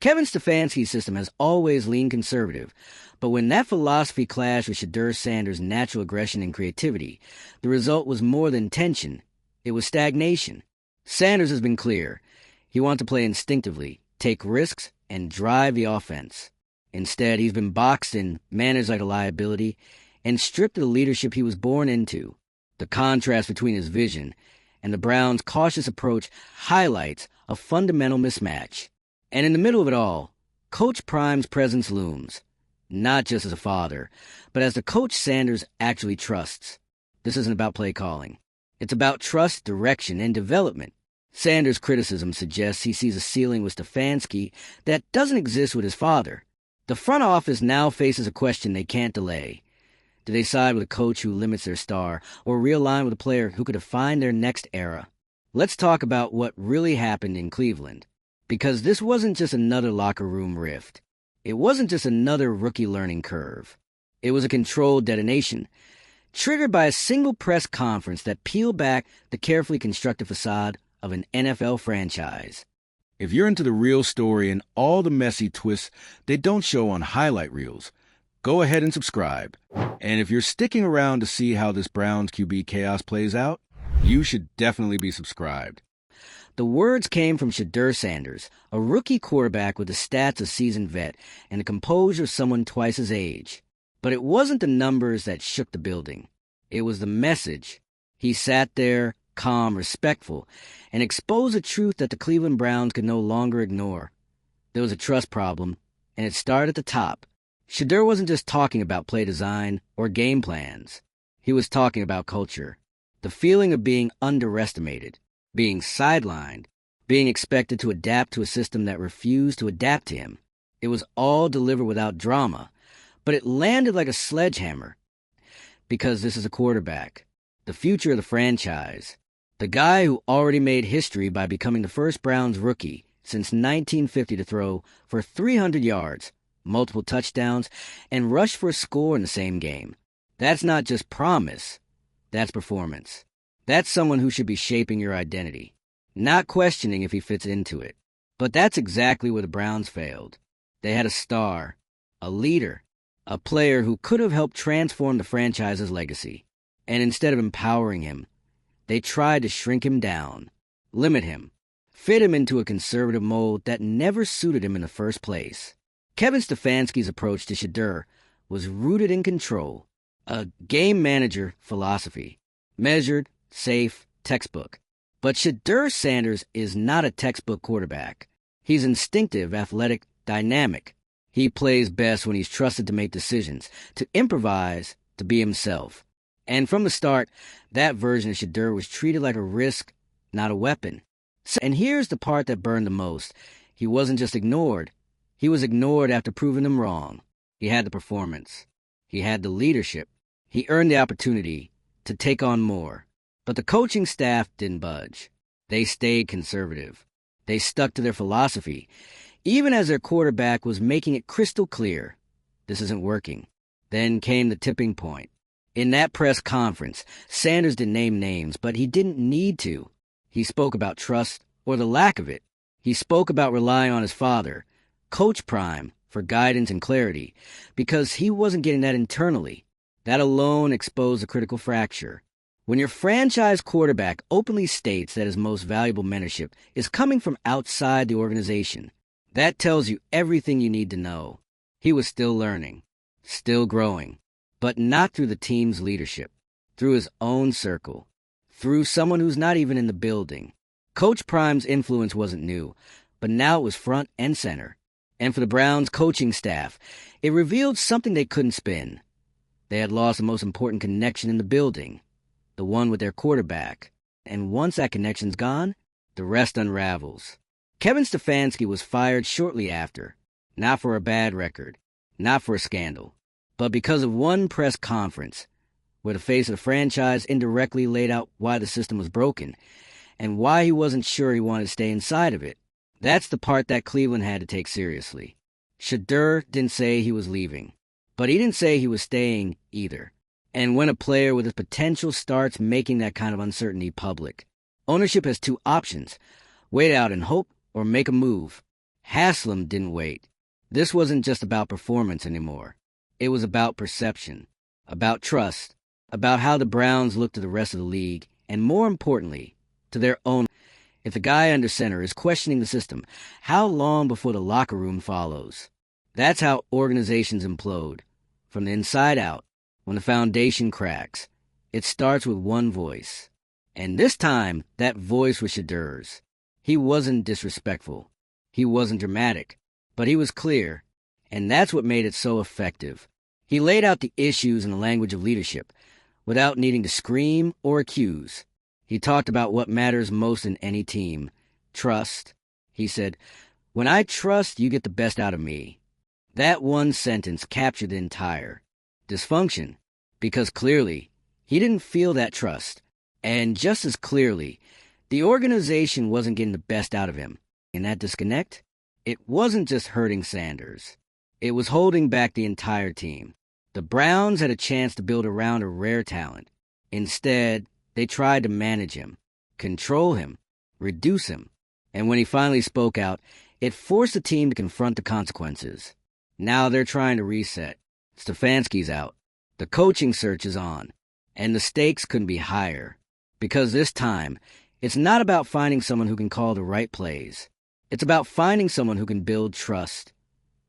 Kevin Stefanski's system has always leaned conservative, but when that philosophy clashed with Shedeur Sanders' natural aggression and creativity, the result was more than tension. It was stagnation. Sanders has been clear. He wants to play instinctively, take risks, and drive the offense. Instead, he's been boxed in, managed like a liability, and stripped of the leadership he was born into. The contrast between his vision and the Browns' cautious approach highlights a fundamental mismatch. And in the middle of it all, Coach Prime's presence looms, not just as a father, but as the coach Sanders actually trusts. This isn't about play calling. It's about trust, direction, and development. Sanders' criticism suggests he sees a ceiling with Stefanski that doesn't exist with his father. The front office now faces a question they can't delay. Do they side with a coach who limits their star, or realign with a player who could define their next era? Let's talk about what really happened in Cleveland. Because this wasn't just another locker room rift. It wasn't just another rookie learning curve. It was a controlled detonation, triggered by a single press conference that peeled back the carefully constructed facade of an NFL franchise. If you're into the real story and all the messy twists they don't show on highlight reels, go ahead and subscribe. And if you're sticking around to see how this Browns QB chaos plays out, you should definitely be subscribed. The words came from Shedeur Sanders, a rookie quarterback with the stats of a seasoned vet and the composure of someone twice his age. But it wasn't the numbers that shook the building. It was the message. He sat there, calm, respectful, and exposed a truth that the Cleveland Browns could no longer ignore. There was a trust problem, and it started at the top. Shedeur wasn't just talking about play design or game plans. He was talking about culture. The feeling of being underestimated, being sidelined, being expected to adapt to a system that refused to adapt to him. It was all delivered without drama, but it landed like a sledgehammer. Because this is a quarterback, the future of the franchise, the guy who already made history by becoming the first Browns rookie since 1950 to throw for 300 yards, multiple touchdowns, and rush for a score in the same game. That's not just promise, that's performance. That's someone who should be shaping your identity, not questioning if he fits into it. But that's exactly where the Browns failed. They had a star, a leader, a player who could have helped transform the franchise's legacy. And instead of empowering him, they tried to shrink him down, limit him, fit him into a conservative mold that never suited him in the first place. Kevin Stefanski's approach to Shedeur was rooted in control, a game manager philosophy, measured, safe, textbook. But Shedeur Sanders is not a textbook quarterback. He's instinctive, athletic, dynamic. He plays best when he's trusted to make decisions, to improvise, to be himself. And from the start, that version of Shedeur was treated like a risk, not a weapon. And here's the part that burned the most. He wasn't just ignored. He was ignored after proving them wrong. He had the performance. He had the leadership. He earned the opportunity to take on more. But the coaching staff didn't budge. They stayed conservative. They stuck to their philosophy, even as their quarterback was making it crystal clear, this isn't working. Then came the tipping point. In that press conference, Sanders didn't name names, but he didn't need to. He spoke about trust, or the lack of it. He spoke about relying on his father, Coach Prime, for guidance and clarity, because he wasn't getting that internally. That alone exposed a critical fracture. When your franchise quarterback openly states that his most valuable mentorship is coming from outside the organization, that tells you everything you need to know. He was still learning, still growing, but not through the team's leadership, through his own circle, through someone who's not even in the building. Coach Prime's influence wasn't new, but now it was front and center. And for the Browns coaching staff, it revealed something they couldn't spin. They had lost the most important connection in the building, the one with their quarterback. And once that connection's gone, the rest unravels. Kevin Stefanski was fired shortly after, not for a bad record, not for a scandal, but because of one press conference where the face of the franchise indirectly laid out why the system was broken and why he wasn't sure he wanted to stay inside of it. That's the part that Cleveland had to take seriously. Shedeur didn't say he was leaving, but he didn't say he was staying either. And when a player with his potential starts making that kind of uncertainty public, ownership has two options: wait out and hope, or make a move. Haslam didn't wait. This wasn't just about performance anymore. It was about perception, about trust, about how the Browns looked to the rest of the league, and more importantly, to their own. If the guy under center is questioning the system, how long before the locker room follows? That's how organizations implode. From the inside out, when the foundation cracks, it starts with one voice. And this time, that voice was Shedeur's. He wasn't disrespectful. He wasn't dramatic. But he was clear. And that's what made it so effective. He laid out the issues in the language of leadership, without needing to scream or accuse. He talked about what matters most in any team. Trust. He said, "When I trust, you get the best out of me." That one sentence captured the entire dysfunction, because clearly, he didn't feel that trust. And just as clearly, the organization wasn't getting the best out of him. And that disconnect, it wasn't just hurting Sanders. It was holding back the entire team. The Browns had a chance to build around a rare talent. Instead, they tried to manage him, control him, reduce him. And when he finally spoke out, it forced the team to confront the consequences. Now they're trying to reset. Stefanski's out. The coaching search is on. And the stakes couldn't be higher. Because this time, it's not about finding someone who can call the right plays. It's about finding someone who can build trust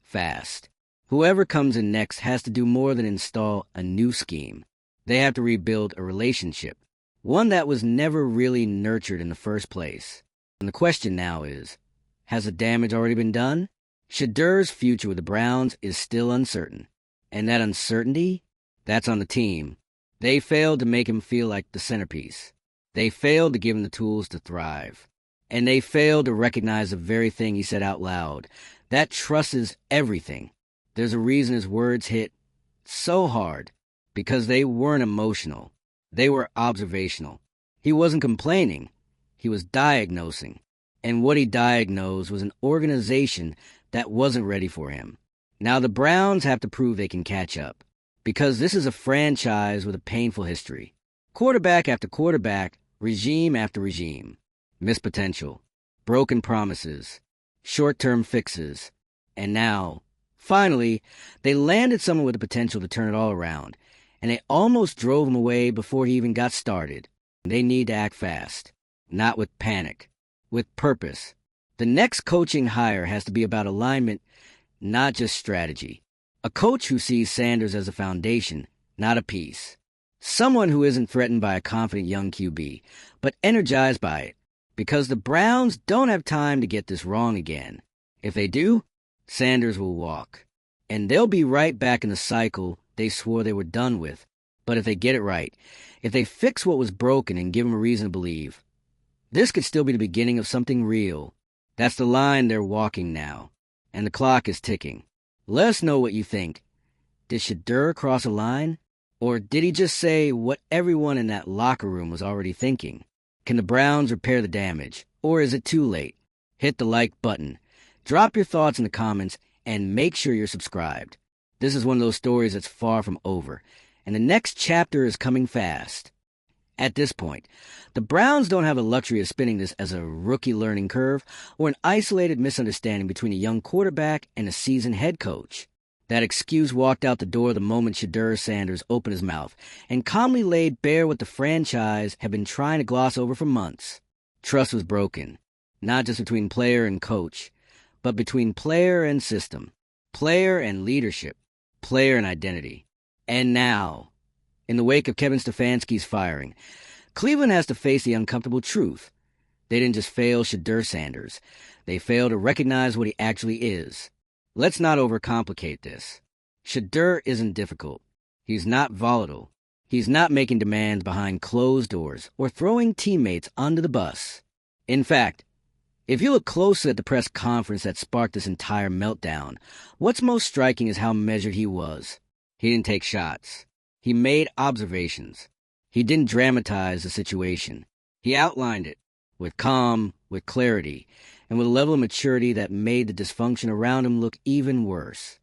fast. Whoever comes in next has to do more than install a new scheme. They have to rebuild a relationship, one that was never really nurtured in the first place. And the question now is, has the damage already been done? Shedeur's future with the Browns is still uncertain. And that uncertainty, that's on the team. They failed to make him feel like the centerpiece. They failed to give him the tools to thrive. And they failed to recognize the very thing he said out loud. That trust is everything. There's a reason his words hit so hard. Because they weren't emotional. They were observational. He wasn't complaining. He was diagnosing. And what he diagnosed was an organization that wasn't ready for him. Now the Browns have to prove they can catch up. Because this is a franchise with a painful history. Quarterback after quarterback, regime after regime. Missed potential. Broken promises. Short-term fixes. And now, finally, they landed someone with the potential to turn it all around. And they almost drove him away before he even got started. They need to act fast. Not with panic. With purpose. The next coaching hire has to be about alignment, not just strategy. A coach who sees Sanders as a foundation, not a piece. Someone who isn't threatened by a confident young QB, but energized by it. Because the Browns don't have time to get this wrong again. If they do, Sanders will walk. And they'll be right back in the cycle they swore they were done with. But if they get it right, if they fix what was broken and give them a reason to believe, this could still be the beginning of something real. That's the line they're walking now. And the clock is ticking. Let us know what you think. Did Shedeur cross a line? Or did he just say what everyone in that locker room was already thinking? Can the Browns repair the damage? Or is it too late? Hit the like button. Drop your thoughts in the comments and make sure you're subscribed. This is one of those stories that's far from over, and the next chapter is coming fast. At this point, the Browns don't have the luxury of spinning this as a rookie learning curve or an isolated misunderstanding between a young quarterback and a seasoned head coach. That excuse walked out the door the moment Shedeur Sanders opened his mouth and calmly laid bare what the franchise had been trying to gloss over for months. Trust was broken, not just between player and coach, but between player and system, player and leadership, player and identity. And now, in the wake of Kevin Stefanski's firing, Cleveland has to face the uncomfortable truth. They didn't just fail Shedeur Sanders. They failed to recognize what he actually is. Let's not overcomplicate this. Shedeur isn't difficult. He's not volatile. He's not making demands behind closed doors or throwing teammates under the bus. In fact, if you look closely at the press conference that sparked this entire meltdown, what's most striking is how measured he was. He didn't take shots. He made observations. He didn't dramatize the situation. He outlined it with calm, with clarity, and with a level of maturity that made the dysfunction around him look even worse.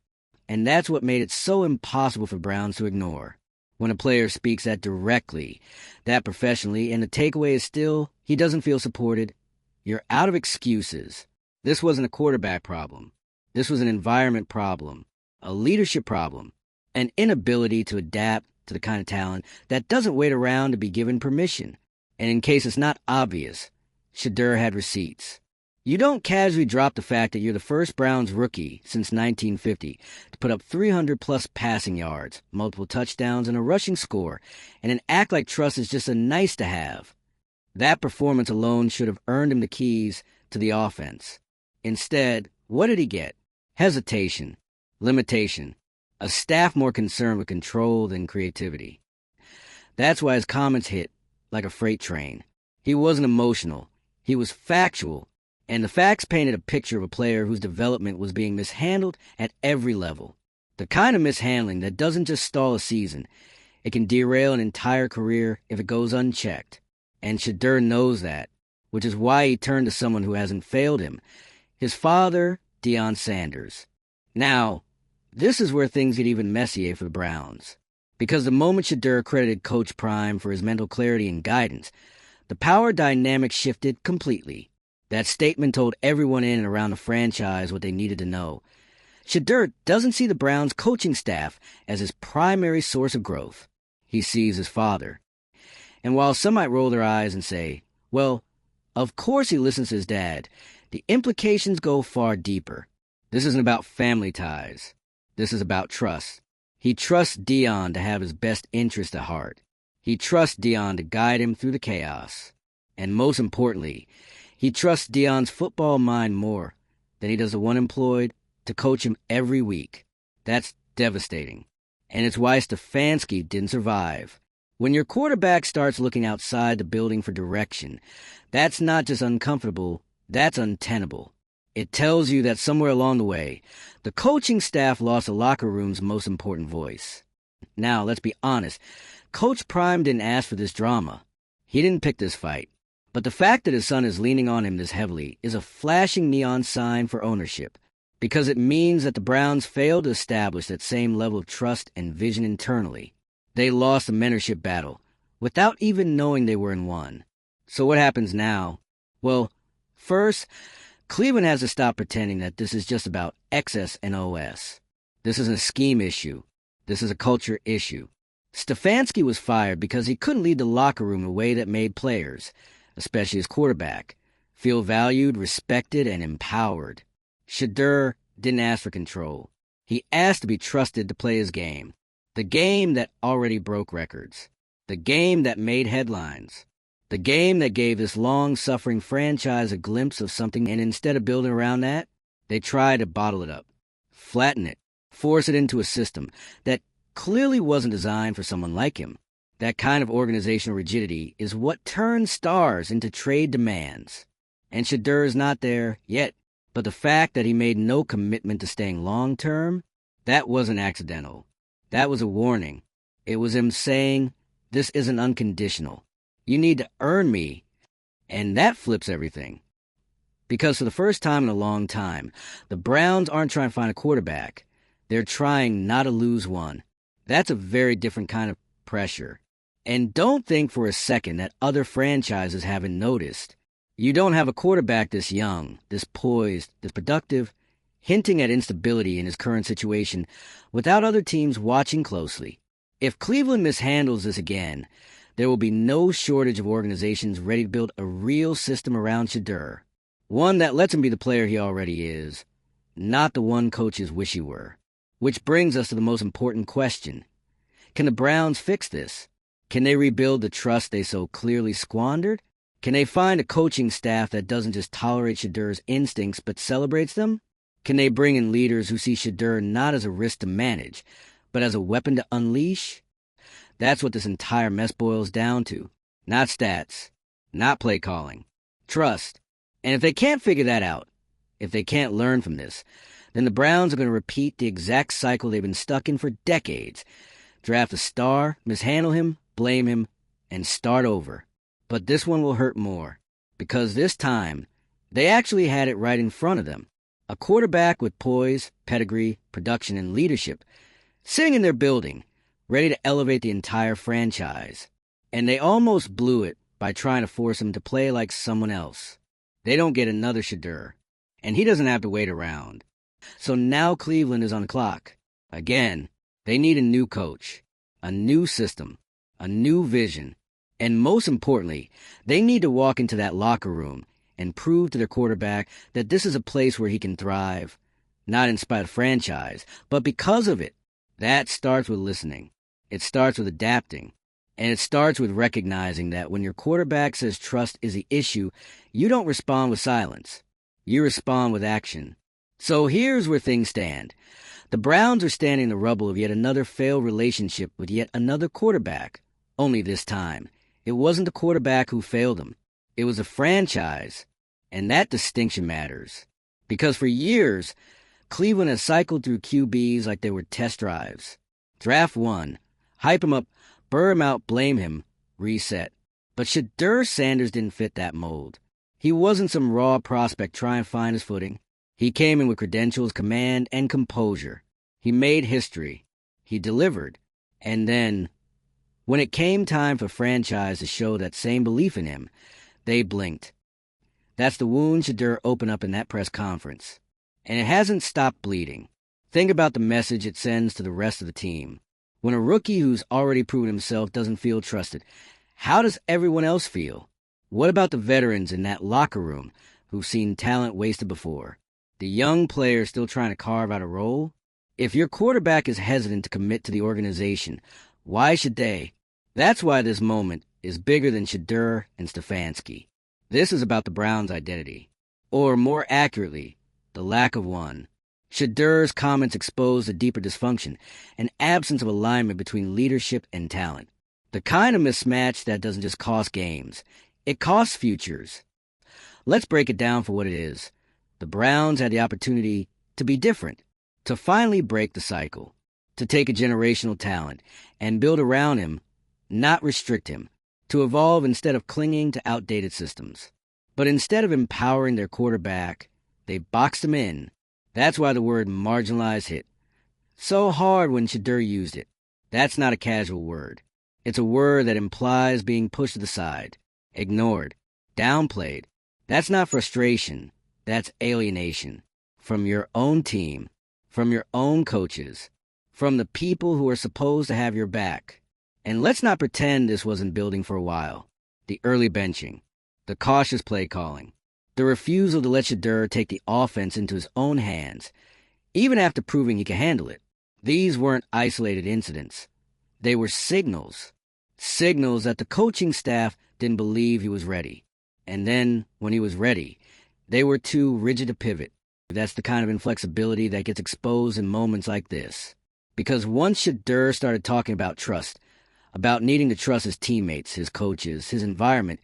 And that's what made it so impossible for Browns to ignore. When a player speaks that directly, that professionally, and the takeaway is still, he doesn't feel supported, you're out of excuses. This wasn't a quarterback problem. This was an environment problem, a leadership problem, an inability to adapt to the kind of talent that doesn't wait around to be given permission. And in case it's not obvious, Shedeur had receipts. You don't casually drop the fact that you're the first Browns rookie since 1950 to put up 300-plus passing yards, multiple touchdowns, and a rushing score, and then act like trust is just a nice-to-have. That performance alone should have earned him the keys to the offense. Instead, what did he get? Hesitation, limitation, a staff more concerned with control than creativity. That's why his comments hit like a freight train. He wasn't emotional. He was factual. And the facts painted a picture of a player whose development was being mishandled at every level. The kind of mishandling that doesn't just stall a season. It can derail an entire career if it goes unchecked. And Shedeur knows that, which is why he turned to someone who hasn't failed him. His father, Deion Sanders. Now, this is where things get even messier for the Browns. Because the moment Shedeur credited Coach Prime for his mental clarity and guidance, the power dynamic shifted completely. That statement told everyone in and around the franchise what they needed to know. Shedeur doesn't see the Browns' coaching staff as his primary source of growth. He sees his father. And while some might roll their eyes and say, well, of course he listens to his dad, the implications go far deeper. This isn't about family ties. This is about trust. He trusts Deion to have his best interest at heart. He trusts Deion to guide him through the chaos. And most importantly, he trusts Deion's football mind more than he does the one employed to coach him every week. That's devastating. And it's why Stefanski didn't survive. When your quarterback starts looking outside the building for direction, that's not just uncomfortable, that's untenable. It tells you that somewhere along the way, the coaching staff lost the locker room's most important voice. Now, let's be honest, Coach Prime didn't ask for this drama. He didn't pick this fight. But the fact that his son is leaning on him this heavily is a flashing neon sign for ownership, because it means that the Browns failed to establish that same level of trust and vision internally. They lost the mentorship battle without even knowing they were in one. So what happens now? Well, first, Cleveland has to stop pretending that this is just about excess and OS. This isn't a scheme issue. This is a culture issue. Stefanski was fired because he couldn't lead the locker room in a way that made players, especially his quarterback, feel valued, respected, and empowered. Shedeur didn't ask for control. He asked to be trusted to play his game. The game that already broke records. The game that made headlines. The game that gave this long-suffering franchise a glimpse of something, and instead of building around that, they tried to bottle it up, flatten it, force it into a system that clearly wasn't designed for someone like him. That kind of organizational rigidity is what turns stars into trade demands. And Shedeur is not there yet, but the fact that he made no commitment to staying long-term, that wasn't accidental. That was a warning. It was him saying, this isn't unconditional. You need to earn me. And that flips everything. Because for the first time in a long time, the Browns aren't trying to find a quarterback. They're trying not to lose one. That's a very different kind of pressure. And don't think for a second that other franchises haven't noticed. You don't have a quarterback this young, this poised, this productive, hinting at instability in his current situation without other teams watching closely. If Cleveland mishandles this again, there will be no shortage of organizations ready to build a real system around Shedeur. One that lets him be the player he already is, not the one coaches wish he were. Which brings us to the most important question. Can the Browns fix this? Can they rebuild the trust they so clearly squandered? Can they find a coaching staff that doesn't just tolerate Shedeur's instincts but celebrates them? Can they bring in leaders who see Shedeur not as a risk to manage, but as a weapon to unleash? That's what this entire mess boils down to. Not stats, not play calling, trust. And if they can't figure that out, if they can't learn from this, then the Browns are going to repeat the exact cycle they've been stuck in for decades. Draft a star, mishandle him, blame him, and start over. But this one will hurt more, because this time, they actually had it right in front of them. A quarterback with poise, pedigree, production, and leadership, sitting in their building, ready to elevate the entire franchise. And they almost blew it by trying to force him to play like someone else. They don't get another Shedeur. and he doesn't have to wait around. So now Cleveland is on the clock. Again, they need a new coach, a new system, a new vision, and most importantly, they need to walk into that locker room and prove to their quarterback that this is a place where he can thrive, not in spite of franchise, but because of it. That starts with listening. It starts with adapting. And it starts with recognizing that when your quarterback says trust is the issue, you don't respond with silence. You respond with action. So here's where things stand. The Browns are standing in the rubble of yet another failed relationship with yet another quarterback. Only this time, it wasn't the quarterback who failed them. It was a franchise. And that distinction matters. Because for years, Cleveland has cycled through QBs like they were test drives. Draft one, hype him up, burr him out, blame him, reset. But Shedeur Sanders didn't fit that mold. He wasn't some raw prospect trying to find his footing. He came in with credentials, command, and composure. He made history. He delivered. And then, when it came time for franchise to show that same belief in him, they blinked. That's the wound Shedeur opened up in that press conference. And it hasn't stopped bleeding. Think about the message it sends to the rest of the team. When a rookie who's already proven himself doesn't feel trusted, how does everyone else feel? What about the veterans in that locker room who've seen talent wasted before? The young players still trying to carve out a role? If your quarterback is hesitant to commit to the organization, why should they? That's why this moment is bigger than Shedeur and Stefanski. This is about the Browns' identity. Or more accurately, the lack of one. Shedeur's comments expose a deeper dysfunction, an absence of alignment between leadership and talent. The kind of mismatch that doesn't just cost games, it costs futures. Let's break it down for what it is. The Browns had the opportunity to be different, to finally break the cycle, to take a generational talent and build around him, not restrict him, to evolve instead of clinging to outdated systems. But instead of empowering their quarterback, they boxed him in. That's why the word marginalized hit so hard when Shedeur used it. That's not a casual word. It's a word that implies being pushed to the side, ignored, downplayed. That's not frustration. That's alienation. From your own team, from your own coaches, from the people who are supposed to have your back. And let's not pretend this wasn't building for a while. The early benching, the cautious play calling, the refusal to let Shedeur take the offense into his own hands, even after proving he could handle it. These weren't isolated incidents. They were signals. Signals that the coaching staff didn't believe he was ready. And then, when he was ready, they were too rigid to pivot. That's the kind of inflexibility that gets exposed in moments like this. Because once Shedeur started talking about trust, about needing to trust his teammates, his coaches, his environment,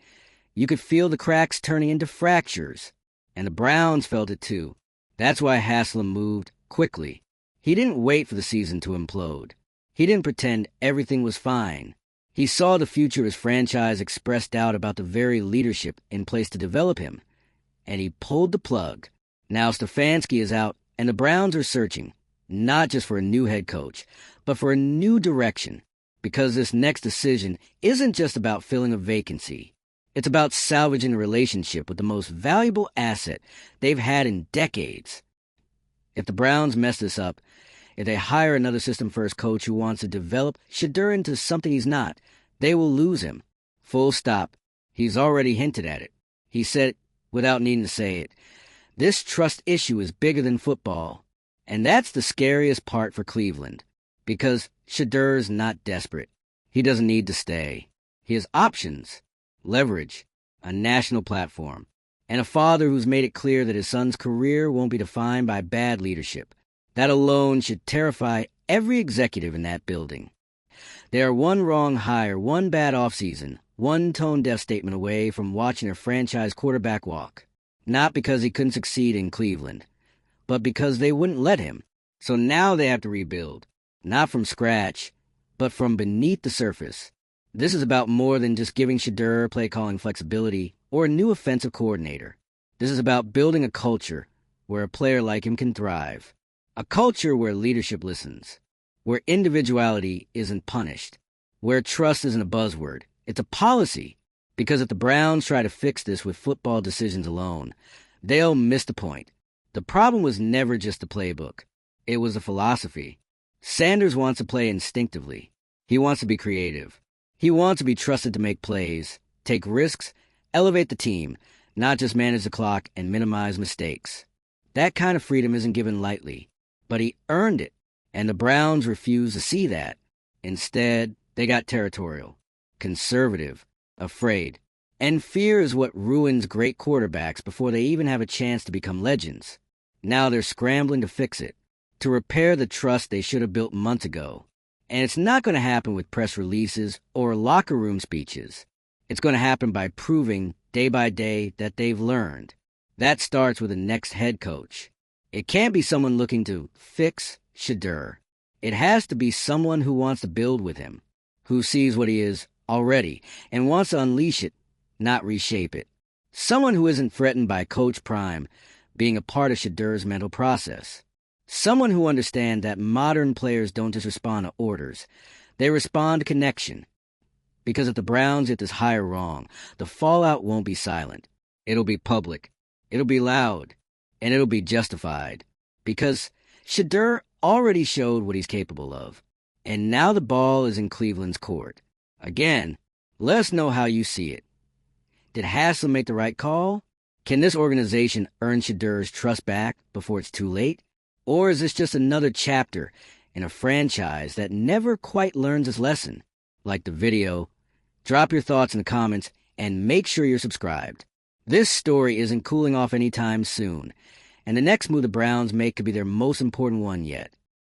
you could feel the cracks turning into fractures. And the Browns felt it too. That's why Haslam moved quickly. He didn't wait for the season to implode. He didn't pretend everything was fine. He saw the future of his franchise expressed doubt about the very leadership in place to develop him. And he pulled the plug. Now Stefanski is out, and the Browns are searching, not just for a new head coach, but for a new direction. Because this next decision isn't just about filling a vacancy. It's about salvaging a relationship with the most valuable asset they've had in decades. If the Browns mess this up, if they hire another system-first coach who wants to develop Shedeur into something he's not, they will lose him. Full stop. He's already hinted at it. He said it without needing to say it. This trust issue is bigger than football. And that's the scariest part for Cleveland. Because Shedeur's not desperate. He doesn't need to stay. He has options. Leverage, a national platform, and a father who's made it clear that his son's career won't be defined by bad leadership. That alone should terrify every executive in that building. They are one wrong hire, one bad offseason, one tone-deaf statement away from watching their franchise quarterback walk. Not because he couldn't succeed in Cleveland, but because they wouldn't let him. So now they have to rebuild, not from scratch, but from beneath the surface. This is about more than just giving Shedeur play-calling flexibility or a new offensive coordinator. This is about building a culture where a player like him can thrive. A culture where leadership listens, where individuality isn't punished, where trust isn't a buzzword. It's a policy. Because if the Browns try to fix this with football decisions alone, they'll miss the point. The problem was never just the playbook. It was a philosophy. Sanders wants to play instinctively. He wants to be creative. He wants to be trusted to make plays, take risks, elevate the team, not just manage the clock and minimize mistakes. That kind of freedom isn't given lightly, but he earned it, and the Browns refused to see that. Instead, they got territorial, conservative, afraid. And fear is what ruins great quarterbacks before they even have a chance to become legends. Now they're scrambling to fix it, to repair the trust they should have built months ago. And it's not going to happen with press releases or locker room speeches. It's going to happen by proving, day by day, that they've learned. That starts with the next head coach. It can't be someone looking to fix Shedeur. It has to be someone who wants to build with him, who sees what he is already and wants to unleash it, not reshape it. Someone who isn't threatened by Coach Prime being a part of Shedeur's mental process. Someone who understands that modern players don't just respond to orders. They respond to connection. Because if the Browns get this hire wrong, the fallout won't be silent. It'll be public. It'll be loud. And it'll be justified. Because Shedeur already showed what he's capable of. And now the ball is in Cleveland's court. Again, let us know how you see it. Did Haslam make the right call? Can this organization earn Shedeur's trust back before it's too late? Or is this just another chapter in a franchise that never quite learns its lesson? Like the video, drop your thoughts in the comments, and make sure you're subscribed. This story isn't cooling off anytime soon, and the next move the Browns make could be their most important one yet.